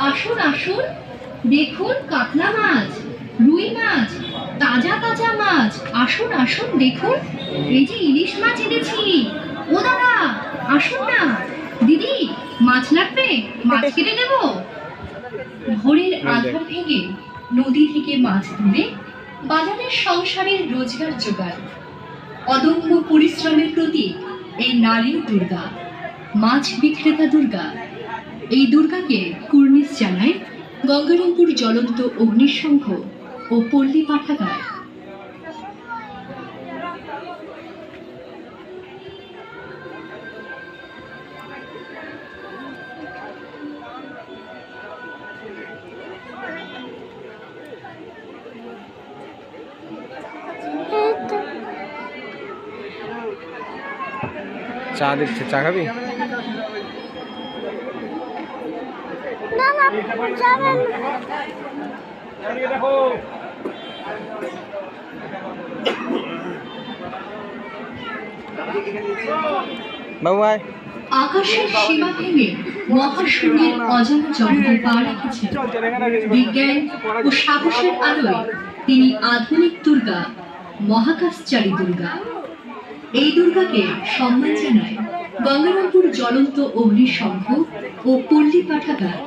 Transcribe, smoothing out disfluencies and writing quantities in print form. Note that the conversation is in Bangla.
আসুন আসুন, দেখুন কাতলা মাছ, রুই মাছ, তাজা তাজা মাছ। আসুন আসুন দেখুন, এই যে ইলিশ মাছ এনেছি। ও দাদা, আসুন না। দিদি, মাছ লাগবে? মাছ কেটে দেব। ভোরের আধার ভেঙে নদী থেকে মাছ তুলে বাজারের সংসারের রোজগার জোগাড়। অদম্য পরিশ্রমের প্রতীক এই নারী দুর্গা, মাছ বিক্রেতা দুর্গা। এই দুর্গাকে কুর্নিশ জানায় গঙ্গারামপুর জ্বলন্ত অগ্নিসংঘ ও পল্লী পাঠাগার। চা দিচ্ছে, চা খাবি? বাবু আয়। আকাশের সীমা ভেঙে মহাশূন্যের অজানা জগতে পা রেখেছেন। বিজ্ঞান ও সাহসের আলোয় তিনি আধুনিক দুর্গা, মহাকাশচারী দুর্গা। এই দুর্গাকে সম্মান জানায় গঙ্গারামপুর জ্বলন্ত অগ্নিসংঘ ও পল্লী পাঠাগার।